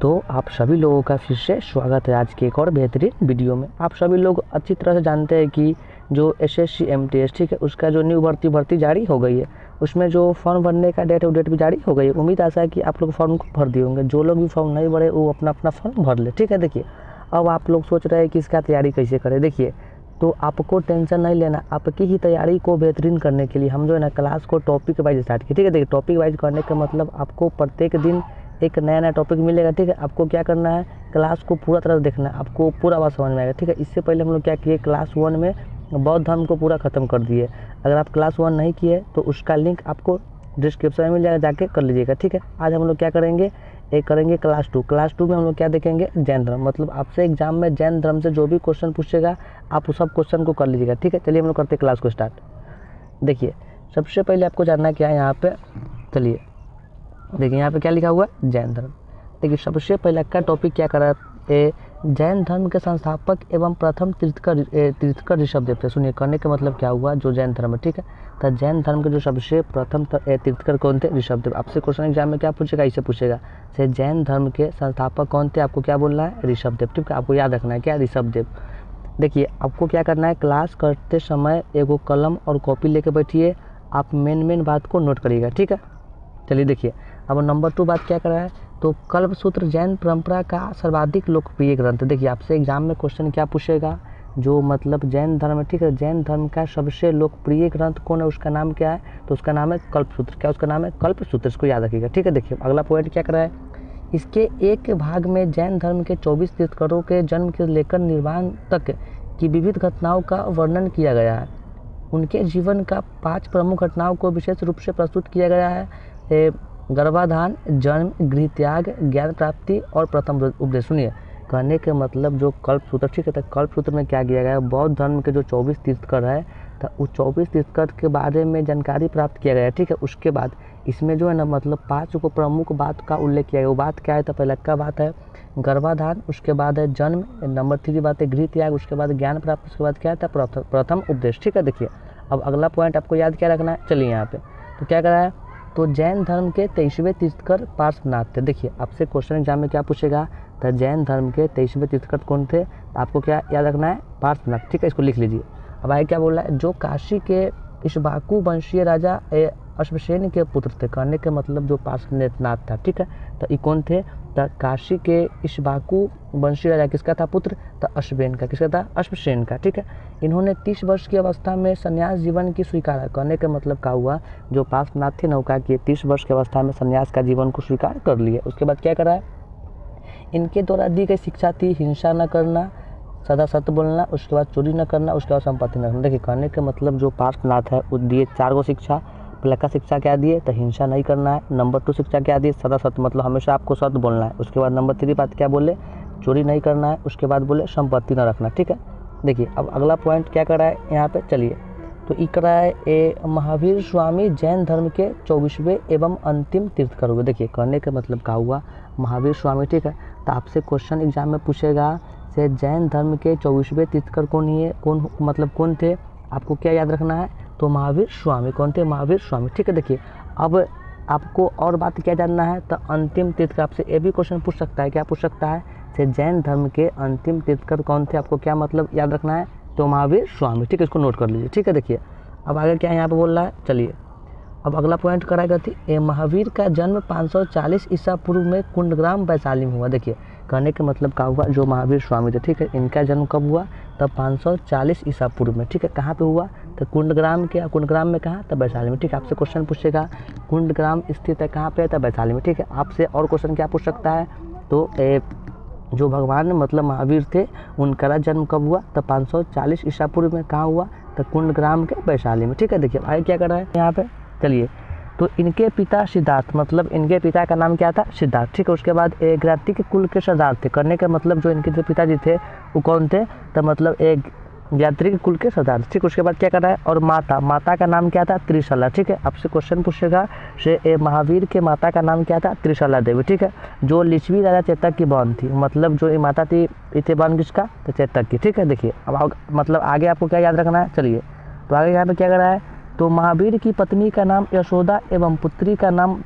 तो आप सभी लोगों का फिर से स्वागत है आज के एक और बेहतरीन वीडियो में। आप सभी लोग अच्छी तरह से जानते हैं कि जो एसएससी एमटीएस ठीक है उसका जो न्यू भर्ती जारी हो गई है, उसमें जो फॉर्म भरने का डेट भी जारी हो गई है। उम्मीद आशा है कि आप लोग फॉर्म को भर दिए होंगे। जो लोग भी फॉर्म नहीं भरे वो अपना अपना फॉर्म भर ले, ठीक है। देखिए अब आप लोग सोच रहे हैं कि इसका तैयारी कैसे करें। देखिए तो आपको टेंशन नहीं लेना, आपकी ही तैयारी को बेहतरीन करने के लिए हम जो है ना क्लास को टॉपिक वाइज स्टार्ट किए, ठीक है। देखिए टॉपिक वाइज करने का मतलब आपको प्रत्येक दिन एक नया टॉपिक मिलेगा, ठीक है। आपको क्या करना है, क्लास को पूरा तरह से देखना है, आपको पूरा बात समझ में आएगा, ठीक है। इससे पहले हम लोग क्या किए, क्लास 1 में बौद्ध धर्म को पूरा ख़त्म कर दिए। अगर आप क्लास 1 नहीं किए तो उसका लिंक आपको डिस्क्रिप्शन में मिल जाएगा, जाके कर लीजिएगा, ठीक है। आज हम लोग क्या करेंगे, एक करेंगे क्लास 2। क्लास 2 में हम लोग क्या देखेंगे, जैन धर्म। मतलब आपसे एग्जाम में जैन धर्म से जो भी क्वेश्चन पूछेगा आप उस सब क्वेश्चन को कर लीजिएगा, ठीक है। चलिए हम लोग करते हैं क्लास को स्टार्ट। देखिए सबसे पहले आपको जानना क्या है यहाँ पे, चलिए देखिए यहाँ पे क्या लिखा हुआ है, जैन धर्म। देखिए सबसे पहले का टॉपिक क्या करा है, जैन धर्म के संस्थापक एवं प्रथम तीर्थकर ऋषभदेव थे। सुनिए कहने का मतलब क्या हुआ, जो जैन धर्म है, ठीक है। तो जैन धर्म के जो सबसे प्रथम तीर्थकर कौन थे, ऋषभदेव। आपसे क्वेश्चन एग्जाम में क्या पूछेगा, इसे पूछेगा से जैन धर्म के संस्थापक कौन थे, आपको क्या बोलना है, ऋषभदेव, ठीक है। आपको याद रखना है क्या, ऋषभदेव। देखिए आपको क्या करना है, क्लास करते समय एगो कलम और कॉपी लेके बैठिए, आप मेन बात को नोट करिएगा, ठीक है। चलिए देखिए अब नंबर 2 बात क्या कर रहा है, तो कल्पसूत्र जैन परंपरा का सर्वाधिक लोकप्रिय ग्रंथ। देखिए आपसे एग्जाम में क्वेश्चन क्या पूछेगा, जो मतलब जैन धर्म है, ठीक है। जैन धर्म का सबसे लोकप्रिय ग्रंथ कौन है, उसका नाम क्या है, तो उसका नाम है कल्पसूत्र। क्या उसका नाम है, कल्पसूत्र। इसको याद रखिएगा, ठीक है। देखिए अगला पॉइंट क्या कर रहा है, इसके एक भाग में जैन धर्म के 24 तीर्थंकरों के जन्म से लेकर निर्वाण तक की विविध घटनाओं का वर्णन किया गया है। उनके जीवन का 5 प्रमुख घटनाओं को विशेष रूप से प्रस्तुत किया गया है, गर्भाधान, जन्म, गृह त्याग, ज्ञान प्राप्ति और प्रथम उपदेश। सुनिए कहने के मतलब जो कल्पसूत्र, ठीक है। तो कल्पसूत्र में क्या किया गया है, बौद्ध धर्म के जो 24 तीर्थंकर है, तो उस 24 तीर्थंकर के बारे में जानकारी प्राप्त किया गया है, ठीक है। उसके बाद इसमें जो है ना मतलब 5 को प्रमुख बात का उल्लेख किया गया। वो बात क्या है, तो पहले का बात है गर्भाधान, उसके बाद है जन्म, नंबर 3 बात है गृह त्याग, उसके बाद ज्ञान प्राप्त, उसके बाद क्या था प्रथम उपदेश, ठीक है। देखिए अब अगला पॉइंट आपको याद क्या रखना है, चलिए यहाँ पे तो क्या करा है, तो जैन धर्म के 23वें तीर्थंकर पार्श्वनाथ थे। देखिए आपसे क्वेश्चन एग्जाम में क्या पूछेगा, तो जैन धर्म के 23वें तीर्थंकर कौन थे, तो आपको क्या याद रखना है, पार्श्वनाथ, ठीक है। इसको लिख लीजिए। अब आगे क्या बोल रहा है, जो काशी के इक्ष्वाकु वंशीय राजा अश्वसेन के पुत्र थे। कहने के मतलब जो पार्श्वनाथ था, ठीक है। तो ये कौन थे, तो काशी के इक्ष्वाकु वंशीय राजा किसका था पुत्र, तो अश्वेन का, किसका था, अश्वसेन का, ठीक है। इन्होंने 30 वर्ष की अवस्था में संन्यास जीवन की स्वीकार। कहने का मतलब क्या हुआ, जो पार्श्वनाथ थे नौका के 30 वर्ष की अवस्था में संन्यास का जीवन को स्वीकार कर लिए। उसके बाद क्या करा है, इनके द्वारा दी गई शिक्षा थी हिंसा न करना, सदा सत्य बोलना, उसके बाद चोरी न करना, उसके बाद संपत्ति न करना। देखिए कहने का मतलब जो पार्श्वनाथ है वो दिए 4 गो शिक्षा। पहले का शिक्षा क्या दिए, तो हिंसा नहीं करना है। नंबर 2 शिक्षा क्या दिए, सदा सत्य, मतलब हमेशा आपको सत्य बोलना है। उसके बाद नंबर 3 बात क्या बोले, चोरी नहीं करना है। उसके बाद बोले संपत्ति न रखना, ठीक है। देखिए अब अगला पॉइंट क्या कर रहा है यहाँ पे, चलिए तो ये कर रहा है महावीर स्वामी जैन धर्म के 24वें एवं अंतिम तीर्थंकर हुए। देखिए कहने का मतलब क्या हुआ, महावीर स्वामी, ठीक है। तो आपसे क्वेश्चन एग्जाम में पूछेगा से जैन धर्म के 24वें तीर्थंकर कौन थे, आपको क्या याद रखना है, तो महावीर स्वामी। कौन थे, महावीर स्वामी, ठीक है। देखिए अब आपको और बात क्या जानना है, तो अंतिम तीर्थंकर आपसे ये भी क्वेश्चन पूछ सकता है, क्या पूछ सकता है, से जैन धर्म के अंतिम तीर्थंकर कौन थे, आपको क्या मतलब याद रखना है, तो महावीर स्वामी, ठीक है। इसको नोट कर लीजिए, ठीक है। देखिए अब आगे क्या यहाँ पे बोल रहा है, चलिए अब अगला पॉइंट कराएगा थी, महावीर का जन्म 540 ईसा पूर्व में कुंडग्राम वैशाली में हुआ। देखिए कहने का मतलब क्या हुआ, जो महावीर स्वामी थे, ठीक है, इनका जन्म कब हुआ, तब 540 ईसा पूर्व में, ठीक है। कहाँ पे हुआ, तो कुंडग्राम के, कुंडग्राम में कहाँ, तब वैशाली में, ठीक है। आपसे क्वेश्चन पूछेगा कुंडग्राम स्थित है कहाँ पे, तब वैशाली में, ठीक है। आपसे और क्वेश्चन क्या पूछ सकता है, तो जो भगवान मतलब महावीर थे उनका जन्म कब हुआ, तब 540 ईसा पूर्व में, कहाँ हुआ, तो कुंडग्राम के वैशाली में, ठीक है। देखिए आगे क्या कर रहा है यहाँ पे, चलिए तो इनके पिता सिद्धार्थ, मतलब इनके पिता का नाम क्या था, सिद्धार्थ, ठीक है। उसके बाद ज्ञाति के कुल के सरदार थे। करने का मतलब जो इनके जो पिताजी थे वो कौन थे, तो मतलब एक ज्ञात्री के कुल के सरदार, ठीक। उसके बाद क्या कर रहा है, और माता का नाम क्या था, त्रिशला, ठीक है। आपसे क्वेश्चन पूछेगा से महावीर के माता का नाम क्या था, त्रिशला देवी, ठीक है। जो लिच्छवी राजा चेतक की बहन थी, मतलब जो माता थी इसे बहन किसका, तो चेतक की, ठीक है। देखिए अब मतलब आगे आपको क्या याद रखना है, चलिए तो आगे यहाँ पे क्या कर रहा है, तो महावीर की पत्नी का नाम यशोदा एवं पुत्री का नाम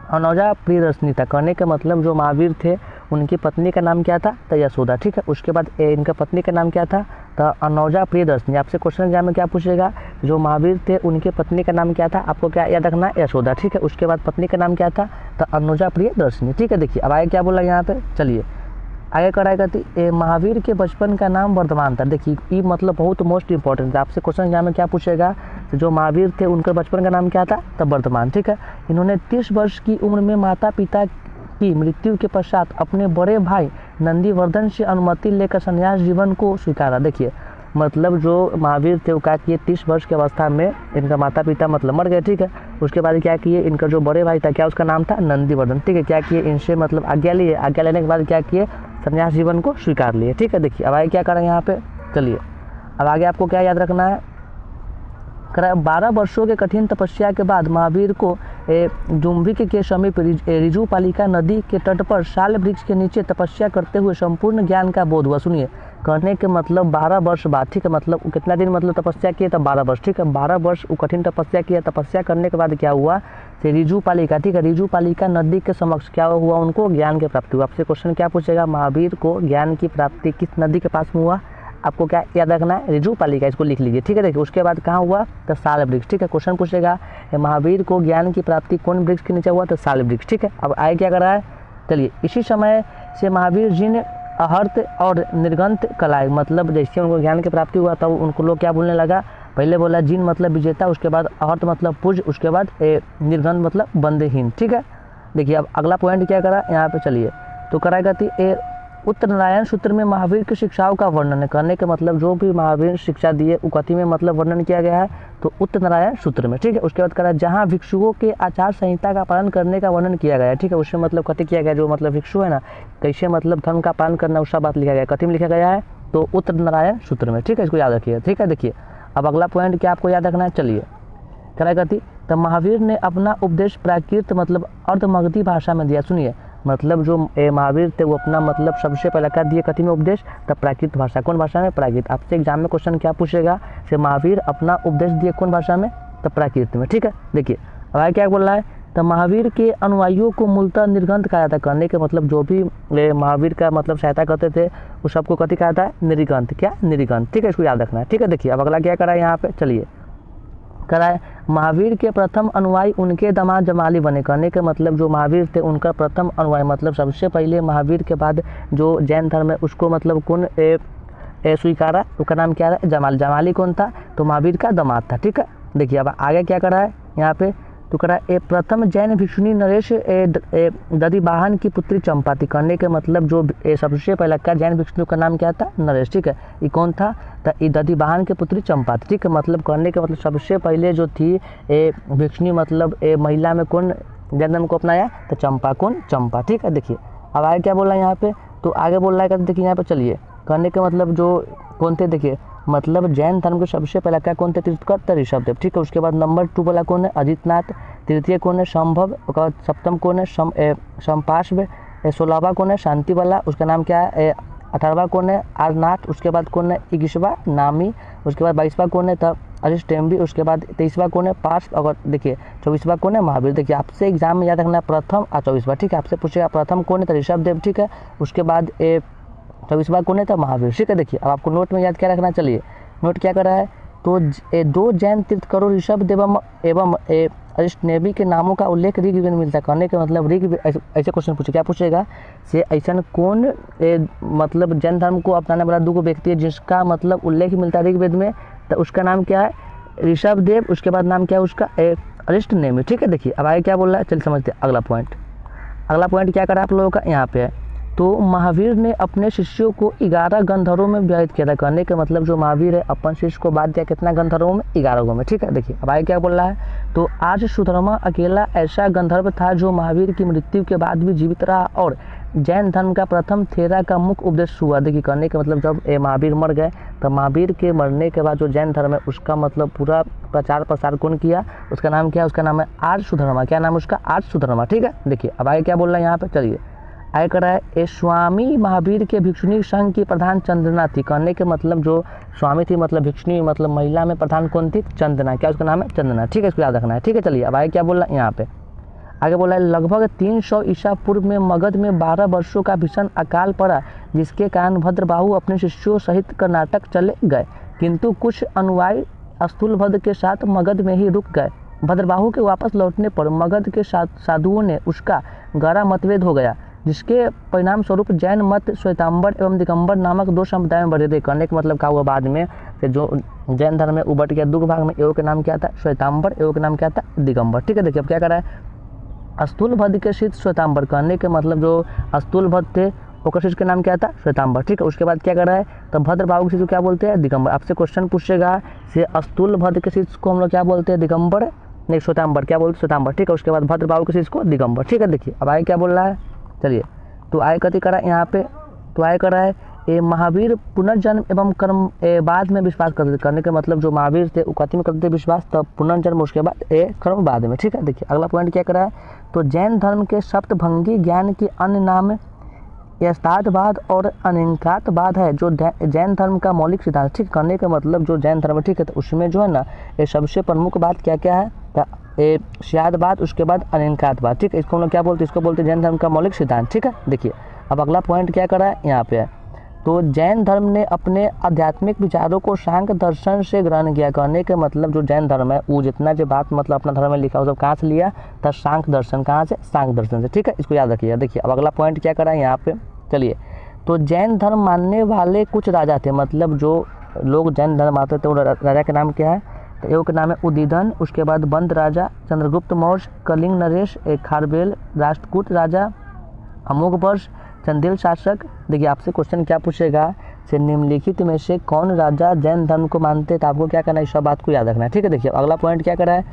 अनौजा प्रियदर्शनी था। कहने का मतलब जो महावीर थे उनकी पत्नी का नाम क्या था? तो यशोदा। ठीक है, उसके बाद इनका पत्नी का नाम क्या था? तो अनौजा प्रियदर्शनी। आपसे क्वेश्चन एग्जाम में क्या पूछेगा? जो महावीर थे उनके पत्नी का नाम क्या था? आपको क्या याद रखना है? यशोदा। ठीक है, उसके बाद पत्नी का नाम क्या था? तो अनौजा प्रियदर्शनी। ठीक है, देखिए अब आगे क्या बोला यहाँ पे, चलिए आगे कराएगा थी महावीर के बचपन का नाम वर्धमान था। देखिए ये मतलब बहुत मोस्ट इंपॉर्टेंट है, आपसे क्वेश्चन एग्जाम में क्या पूछेगा? तो जो महावीर थे उनका बचपन का नाम क्या था? तो वर्धमान। ठीक है, इन्होंने 30 वर्ष की उम्र में माता पिता की मृत्यु के पश्चात अपने बड़े भाई नंदीवर्धन से अनुमति लेकर संन्यास जीवन को स्वीकारा। देखिए मतलब जो महावीर थे वो क्या किए, 30 वर्ष की अवस्था में इनका माता पिता मतलब मर गए। ठीक है, उसके बाद क्या किए, इनका जो बड़े भाई था क्या उसका नाम था? नंदीवर्धन। ठीक है, क्या किए, इनसे मतलब आज्ञा लिए, आज्ञा लेने के बाद क्या किए, संन्यास जीवन को स्वीकार लिए। ठीक है, देखिए अब आगे क्या करेंगे यहाँ पे, चलिए अब आगे आपको क्या याद रखना है, 12 वर्षों के कठिन तपस्या के बाद महावीर को जुम्बिक के समीप रिजुपालिका नदी के तट पर साल वृक्ष के नीचे तपस्या करते हुए संपूर्ण ज्ञान का बोध हुआ। सुनिए, कहने के मतलब 12 वर्ष बाद। ठीक है, मतलब कितना दिन मतलब तपस्या किए? तब 12 वर्ष। ठीक है, 12 वर्ष वो कठिन तपस्या किया। तपस्या करने के बाद क्या हुआ, से रिजुपालिका, ठीक है, रिजुपालिका नदी के समक्ष क्या हुआ, उनको ज्ञान की प्राप्ति हुआ। आपसे क्वेश्चन क्या पूछेगा, महावीर को ज्ञान की प्राप्ति किस नदी के पास में हुआ? आपको क्या याद रखना है? रिजुपालिका, इसको लिख लीजिए। ठीक है, देखिए उसके बाद कहाँ हुआ? तो साल वृक्ष। ठीक है, क्वेश्चन पूछेगा महावीर को ज्ञान की प्राप्ति कौन वृक्ष के नीचे हुआ? तो साल वृक्ष। ठीक है, अब आगे क्या कर रहा है, चलिए इसी समय से महावीर जी ने अहर्त और निर्गंत कलाएं, मतलब जैसे उनको ज्ञान की प्राप्ति हुआ तब उनको लोग क्या बोलने लगा, पहले बोला जिन मतलब विजेता, उसके बाद अहर्त मतलब पूज, उसके बाद निर्गंत मतलब बंदेहीन। ठीक है, देखिए अब अगला पॉइंट क्या करा यहाँ पे, चलिए तो कराएगा थी उत्तर नारायण सूत्र में महावीर की शिक्षाओं का वर्णन करने का मतलब जो भी महावीर शिक्षा दिए उकथि में मतलब वर्णन किया गया है तो उत्तर नारायण सूत्र में। ठीक है, उसके बाद करा जहाँ भिक्षुओं के आचार संहिता का पालन करने का वर्णन किया गया है। ठीक है, उसमें मतलब कथि किया गया, जो मतलब भिक्षु है ना कैसे मतलब धर्म का पालन करना उसका बात लिखा गया, कथि में लिखा गया है तो उत्तर नारायण सूत्र में। ठीक है, इसको याद रखिए। ठीक है, देखिए अब अगला पॉइंट क्या आपको याद रखना है, चलिए कराएगा थी तो महावीर ने अपना उपदेश प्राकृत मतलब अर्धमगधी भाषा में दिया। सुनिए मतलब जो महावीर थे वो अपना मतलब सबसे पहले क्या दिए कथी में उपदेश, तब प्राकृत भाषा, कौन भाषा में? प्राकृत। आपसे एग्जाम में क्वेश्चन क्या पूछेगा, से महावीर अपना उपदेश दिए कौन भाषा में? तब प्राकृत में। ठीक है, देखिए अब आगे क्या बोल रहा है, तो महावीर के अनुयायियों को मूलतः निर्गंत कहा जाता है। करने के मतलब जो भी महावीर का मतलब सहायता करते थे उस सबको कथी कहा जाता है? निर्गंत। क्या? निर्गंत। ठीक है, इसको याद रखना है। ठीक है, देखिए अब अगला क्या करा है यहाँ पे, चलिए कराए महावीर के प्रथम अनुयायी उनके दामाद जमाली बने। करने के मतलब जो महावीर थे उनका प्रथम अनुयायी मतलब सबसे पहले महावीर के बाद जो जैन धर्म है उसको मतलब कौन स्वीकारा, उसका नाम क्या है? जमाली। जमाली कौन था? तो महावीर का दामाद था। ठीक है, देखिए अब आगे क्या करा है यहाँ पे, तो करा प्रथम जैन भिक्षुणी नरेश दधिवाहन की पुत्री चंपा थी। करने के मतलब जो सबसे पहले का जैन भिक्षुणी का नाम क्या था? नरेश। ठीक है, ये कौन था? तो ये दधिवाहन की पुत्री चंपा थी। ठीक है, मतलब करने के मतलब सबसे पहले जो थी भिक्षुणी मतलब महिला में कौन जैन धर्म को अपनाया? तो चंपा। कौन? चंपा। ठीक है, देखिए अब आगे क्या बोल रहा है यहाँ पे, तो आगे बोल रहा है देखिए यहाँ पे, चलिए करने के मतलब जो कौन थे, देखिए मतलब जैन धर्म के सबसे पहला क्या कौन थे? तीर्थंकर ऋषभदेव। ठीक है, उसके बाद नंबर 2 वाला कौन है? अजितनाथ। तृतीय कौन है? संभव। उसके बाद सप्तम कौन है? संपार्श्व। 16वां कौन है? शांति वाला, उसका नाम क्या है? 18वां कौन है? आरनाथ। उसके बाद कौन है? इगिशवा नामी। उसके बाद 22वां कौन है? तब अरिष्टेम्बी। उसके बाद 23वां कौन है? पार्श। और देखिए 24वां कौन है? महावीर। देखिए आपसे एग्जाम में याद रखना प्रथम और 24वां। ठीक है, आपसे पूछेगा प्रथम कौन है? तो ऋषभदेव। ठीक है, उसके बाद 24वां कौन है? तो महावीर। ठीक है, देखिए अब आपको नोट में याद क्या रखना, चलिए नोट क्या कर रहा है, तो 2 जैन तीर्थंकरों ऋषभदेव एवं अरिष्टनेमी के नामों का उल्लेख ऋग्वेद में मिलता है। कहने के मतलब ऋग्वेद ऐसे क्वेश्चन पूछे, क्या पूछेगा से ऐसा कौन मतलब जैन धर्म को अपनाने वाला 2 व्यक्ति है जिसका मतलब उल्लेख मिलता है ऋग्वेद में, तो उसका नाम क्या है? ऋषभदेव। उसके बाद नाम क्या है उसका? अरिष्टनेमी। ठीक है, देखिए अब आगे क्या बोल रहा है, चलिए समझते हैं अगला पॉइंट। अगला पॉइंट क्या करा आप लोगों का यहाँ पे है, तो महावीर ने अपने शिष्यों को 11 गंधर्वों में विभाजित किया था। कहने का मतलब जो महावीर है अपन शिष्य को बांट दिया कितना गंधर्वों में? 11 में। ठीक है, देखिए अब आगे क्या बोल रहा है, तो आज सुधर्मा अकेला ऐसा गंधर्व था जो महावीर की मृत्यु के बाद भी जीवित रहा और जैन धर्म का प्रथम थेरा का मुख्य उपदेश हुआ। देखिए कहने का मतलब जब महावीर मर गए तो महावीर के मरने के बाद जो जैन धर्म है उसका मतलब पूरा प्रचार प्रसार कौन किया? उसका नाम क्या है? उसका नाम है आर्य सुधर्मा। क्या नाम उसका? आर्य सुधर्मा। ठीक है, देखिए अब आगे क्या बोल रहा है यहाँ पे, चलिए आगे कर रहा है स्वामी महावीर के भिक्षुणी संघ की प्रधान चंद्रना थी। कहने के मतलब जो स्वामी थी मतलब भिक्षुणी मतलब महिला में प्रधान कौन थी? चंदना। क्या उसका नाम है? चंदना। ठीक है, इसको याद रखना है। ठीक है, चलिए अब आगे क्या बोल रहा है यहाँ पे, आगे बोला है लगभग 300 ईसा पूर्व में मगध में 12 वर्षों का भीषण अकाल पड़ा, जिसके कारण भद्रबाहु अपने शिष्यों सहित कर्नाटक चले गए, किंतु कुछ अनुयायी स्थूलभद्र के साथ मगध में ही रुक गए। भद्रबाहु के वापस लौटने पर मगध के साधुओं ने उसका गहरा मतभेद हो गया, जिसके परिणाम स्वरूप जैन मत श्वेतांबर एवं दिगंबर नामक दो समुदाय में बढ़े। करने का मतलब क्या हुआ, बाद में कि जो जैन धर्म में उबट गया दो भाग में, एवं के नाम क्या था श्वेतांबर, एवं के नाम क्या था दिगंबर। ठीक है, देखिए अब क्या कर रहा है, स्थूलभद्र के शिष्य श्वेतांबर, कहने के मतलब जो स्थूलभद्र थे वो शिष्य के नाम क्या था श्वेतांबर। ठीक है, उसके बाद क्या कर रहा है, तो भद्रबाहु के शिष्य को क्या बोलते हैं दिगंबर। आपसे क्वेश्चन पूछेगा से स्थूलभद्र के शिष्य को हम लोग क्या बोलते हैं दिगंबर, नहीं श्वेतांबर, क्या बोलते हैं श्वेतांबर। ठीक है, उसके बाद भद्रबाहु के शिष्य को दिगंबर। ठीक है, देखिए अब आगे क्या बोल रहा है, चलिए तो आय कथी करा यहाँ पे, तो आय करा है ये महावीर पुनर्जन्म एवं कर्म बाद में विश्वास करते, करने के मतलब जो महावीर थे वो कथी में करते थे विश्वास, तब पुनर्जन्म उसके बाद कर्म बाद में। ठीक है, देखिए अगला पॉइंट क्या करा है, तो जैन धर्म के सप्तभंगी ज्ञान के अन्य नाम यथार्थवाद और अनिकातवाद है, जो जैन धर्म का मौलिक सिद्धांत। ठीक, करने का मतलब जो जैन धर्म ठीक है, तो उसमें जो है ना ये सबसे प्रमुख बात क्या क्या है, शादवाद, उसके बाद अनिकातवाद। ठीक है, इसको हम लोग क्या बोलते हैं, इसको बोलते हैं जैन धर्म का मौलिक सिद्धांत। ठीक है, देखिए अब अगला पॉइंट क्या करा है यहाँ पे, तो जैन धर्म ने अपने आध्यात्मिक विचारों को सांख्य दर्शन से ग्रहण किया। करने के मतलब जो जैन धर्म है वो जितना जो बात मतलब अपना धर्म में लिखा वो सब कहाँ से लिया, तो सांख्य दर्शन, कहाँ से सांख्य दर्शन से। ठीक है, इसको याद रखिएगा। देखिए अब अगला पॉइंट क्या करा है यहाँ पे, चलिए तो जैन धर्म मानने वाले कुछ राजा थे, मतलब जो लोग जैन धर्म मानते थे वो राजा का नाम क्या है, तो एक नाम है उदीदन, उसके बाद बंद राजा, चंद्रगुप्त मौर्य, कलिंग नरेश, खारबेल, राष्ट्रकूट राजा, अमोघ वर्ष, चंदेल शासक। देखिए आपसे क्वेश्चन क्या पूछेगा, से निम्नलिखित में से कौन राजा जैन धर्म को मानते, तो आपको क्या करना है, इस सब बात को याद रखना है। ठीक है, देखिए अगला पॉइंट क्या करा है,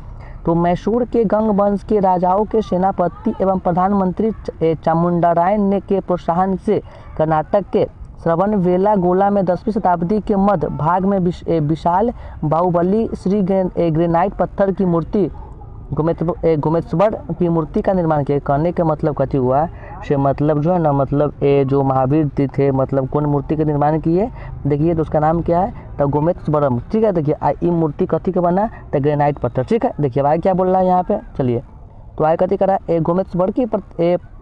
तो मैसूर के गंग वंश के राजाओं के सेनापति एवं प्रधानमंत्री चामुंडारायण ने के प्रोत्साहन से कर्नाटक के श्रवणबेलागोला में 10वीं शताब्दी के मध्य भाग में विशाल बाहुबली श्री ग्रेनाइट पत्थर की मूर्ति गुमेश्वर की मूर्ति का निर्माण किया। करने का मतलब कथी हुआ से, मतलब जो है ना मतलब जो महावीर थे मतलब कौन मूर्ति का निर्माण किए, देखिए तो उसका नाम क्या है, तो गुमेश्वरम। ठीक है, देखिए ये मूर्ति कथी का बना, तो ग्रेनाइट पत्थर। ठीक है, देखिए भाई क्या बोल रहा है यहाँ पे, चलिए तो आए कथी करा, गुमेश्वर की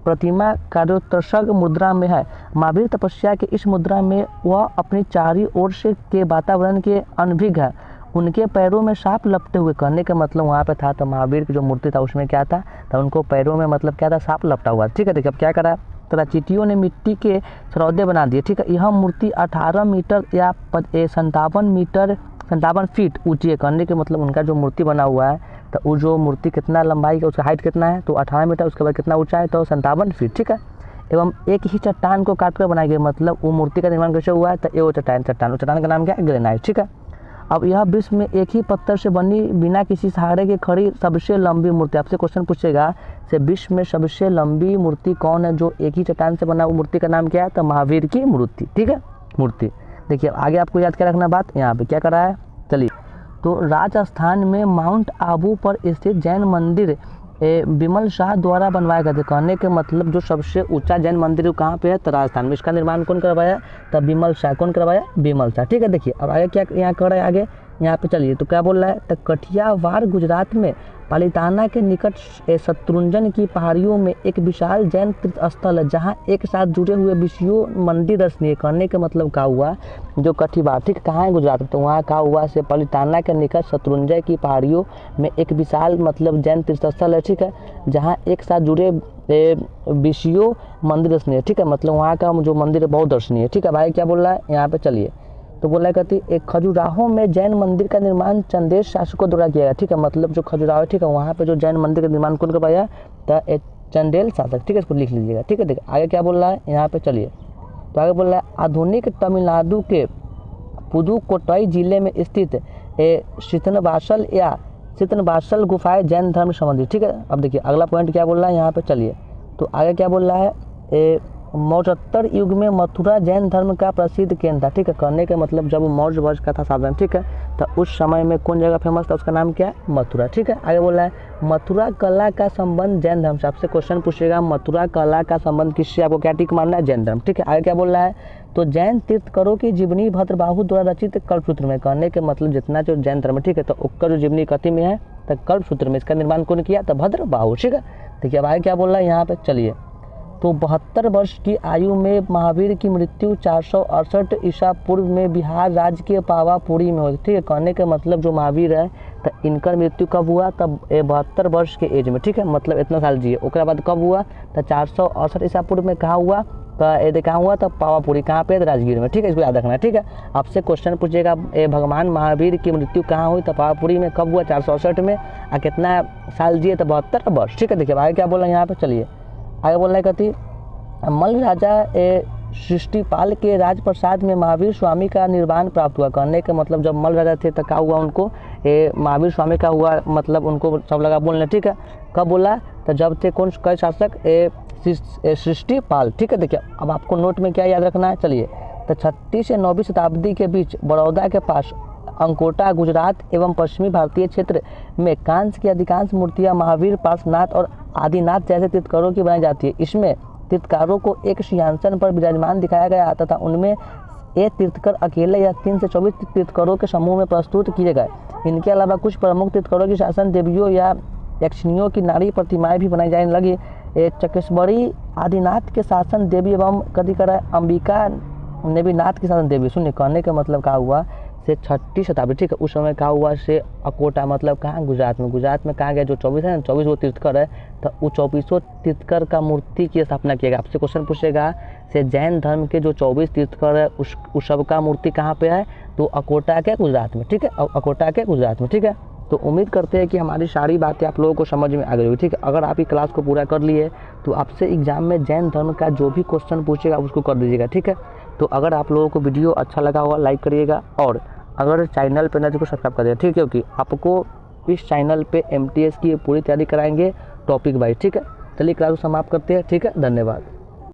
प्रतिमा कार्योत्सर्ग मुद्रा में है। महावीर तपस्या के इस मुद्रा में वह अपनी चारी ओर से के वातावरण के अनभिज्ञ है, उनके पैरों में सांप लपटे हुए। करने का मतलब वहाँ पे था, तो महावीर की जो मूर्ति था उसमें क्या था, तो उनको पैरों में मतलब क्या था, सांप लपटा हुआ। ठीक है, देखिए अब क्या करा, तो चीटियों ने मिट्टी के सरौदे बना दिए। ठीक है, यह मूर्ति 18 मीटर या 57 फीट ऊंची है। करने के मतलब उनका जो मूर्ति बना हुआ है, तो वो जो मूर्ति कितना लंबाई का, उसका हाइट कितना है, तो 18 मीटर, उसके बाद कितना ऊंचा है, तो 57 फीट। ठीक है, एवं एक ही चट्टान को काटकर बनाई गई, मतलब वो मूर्ति का निर्माण कैसे हुआ है, तो ये वो चट्टान का नाम क्या है, ग्रेनाइट। ठीक है, अब यह विश्व में एक ही पत्थर से बनी बिना किसी सहारे के खड़ी सबसे लंबी मूर्ति। आपसे क्वेश्चन पूछेगा से विश्व में सबसे लंबी मूर्ति कौन है, जो एक ही चट्टान से बना, वो मूर्ति का नाम क्या है, तो महावीर की मूर्ति। ठीक है, मूर्ति। देखिए आगे आपको याद क्या रखना बात, यहाँ पे क्या करा है, चलिए तो राजस्थान में माउंट आबू पर स्थित जैन मंदिर बिमल शाह द्वारा बनवाया गया था। कहने के मतलब जो सबसे ऊंचा जैन मंदिर वो कहाँ पे है, तो राजस्थान में। इसका निर्माण कौन करवाया, तब बिमल शाह। कौन करवाया, बिमल शाह। ठीक है, देखिए अब आगे क्या यहाँ कर रहा है, आगे यहाँ पे चलिए तो क्या बोल रहा है, तो कठियावाड़ गुजरात में पालिताना के निकट शत्रुंजन की पहाड़ियों में एक विशाल जैन तीर्थ स्थल है, जहाँ एक साथ जुड़े हुए विषयों मंदिर दर्शनीय। करने के मतलब क्या हुआ, जो कठियावाड़ ठीक कहाँ है, गुजरात में, तो वहाँ क्या हुआ से पालिताना के निकट शत्रुंजय की पहाड़ियों में एक विशाल मतलब जैन तीर्थ स्थल है। ठीक है, जहाँ एक साथ जुड़े विषयों मंदिर दर्शनीय। ठीक है, मतलब वहाँ का जो मंदिर है बहुत दर्शनीय। ठीक है, भाई क्या बोल रहा है यहाँ पे, चलिए तो बोला कहती एक खजुराहो में जैन मंदिर का निर्माण चंदेल शासकों द्वारा किया गया। ठीक है, मतलब जो खजुराहो ठीक है वहाँ पे जो जैन मंदिर का निर्माण कौन करवाया, तो चंदेल शासक। ठीक है, इसको लिख लीजिएगा। ठीक है, देखिए आगे क्या बोल रहा है यहाँ पे, चलिए तो आगे बोल रहा है आधुनिक तमिलनाडु के पुदुकोट्टई जिले में स्थित सितनवासल गुफाएं जैन धर्म संबंधी। ठीक है, अब देखिए अगला पॉइंट क्या बोल रहा है यहाँ पे, चलिए तो आगे क्या बोल रहा है, मौर्योत्तर युग में मथुरा जैन धर्म का प्रसिद्ध केंद्र था। ठीक है, कहने का मतलब जब मौर्य वंश का था साधन। ठीक है, तो उस समय में कौन जगह फेमस था, उसका नाम क्या है, मथुरा। ठीक है, आगे बोल रहा है मथुरा कला का संबंध जैन धर्म से। आपसे क्वेश्चन पूछेगा मथुरा कला का संबंध किससे, आपको क्या टिक मानना है, जैन धर्म। ठीक है, आगे क्या बोल रहा है, तो जैन तीर्थकरों की जीवनी भद्रबाहु द्वारा रचित कल्पसूत्र में। कहने के मतलब जितना जो जैन धर्म ठीक है, तो उसका जो जीवनी कथी में है, तो कल्पसूत्र में। इसका निर्माण कौन किया, तो भद्रबाहु। ठीक है, देखिए अब आगे क्या बोल रहा है यहाँ पे, चलिए। तो 72 वर्ष की आयु में महावीर की मृत्यु 468 ईसा पूर्व में बिहार राज्य के पावापुरी में हुई। ठीक है, कहने का मतलब जो महावीर है तो इनका मृत्यु कब हुआ, तब 72 वर्ष के एज में। ठीक है, मतलब इतना साल जिए। उसके बाद कब हुआ, तो 468 ईसा पूर्व में कहाँ हुआ, तो ये कहाँ हुआ, तब पावापुरी, कहाँ पे, राजगीर में। ठीक है, इसको याद रखना है। ठीक है, आपसे क्वेश्चन पूछेगा भगवान महावीर की मृत्यु कहाँ हुई, तो पावापुरी में। कब हुआ, 468 में। और कितना साल जिए, तो 72 वर्ष। ठीक है, देखिए आगे क्या बोल रहे हैं यहाँ पे, चलिए आगे बोल रहे हैं। कहती मल्ल राजा सृष्टिपाल के राजप्रसाद में महावीर स्वामी का निर्वाण प्राप्त हुआ। कहने का मतलब जब मल्ल राजा थे तो क्या हुआ उनको, महावीर स्वामी का हुआ, मतलब उनको सब लगा बोलने। ठीक है, कब बोला, तो जब थे कौन कई शासक, सृष्टिपाल। ठीक है, देखिए अब आपको नोट में क्या याद रखना है, चलिए। तो 6वीं से 9वीं शताब्दी के बीच बड़ौदा के पास अंकोटा गुजरात एवं पश्चिमी भारतीय क्षेत्र में कांस्य की अधिकांश मूर्तियां महावीर, पार्श्वनाथ और आदिनाथ जैसे तीर्थंकरों की बनाई जाती है। इसमें तीर्थंकरों को एक सिंहासन पर विराजमान दिखाया गया तथा उनमें एक तीर्थंकर अकेले या 3 से 24 तीर्थंकरों के समूह में प्रस्तुत किए गए। इनके अलावा कुछ प्रमुख तीर्थंकरों की शासन देवियों या यक्षिणियों की नारी प्रतिमाएं भी बनाई जाने लगी। चकेश्वरी आदिनाथ के शासन देवी एवं कभी करा अंबिका नेबीनाथ के शासन देवी। सुनिए, कहने का मतलब क्या हुआ, से 6वीं शताब्दी। ठीक है, उस समय क्या हुआ, से अकोटा मतलब कहाँ, गुजरात में। गुजरात में कहाँ गया, जो 24 है ना, 24 वो तीर्थंकर है, तो वो 24 तीर्थंकर का मूर्ति की स्थापना किया गया। आपसे क्वेश्चन पूछेगा, से जैन धर्म के जो 24 तीर्थंकर है उस सब का मूर्ति कहाँ पे है, तो अकोटा के गुजरात में। ठीक है, अकोटा के गुजरात में। ठीक है, तो उम्मीद करते हैं कि हमारी सारी बातें आप लोगों को समझ में आ गई होगी। ठीक है, अगर आप ये क्लास को पूरा कर लिए तो आपसे एग्जाम में जैन धर्म का जो भी क्वेश्चन पूछेगा उसको कर दीजिएगा। ठीक है, तो अगर आप लोगों को वीडियो अच्छा लगा होगा लाइक करिएगा, और अगर चैनल पे नए तो सब्सक्राइब कर दीजिएगा। ठीक है, क्योंकि आपको इस चैनल पे MTS की पूरी तैयारी कराएंगे टॉपिक वाइज। ठीक है, चलिए क्लास को समाप्त करते हैं। ठीक है, धन्यवाद।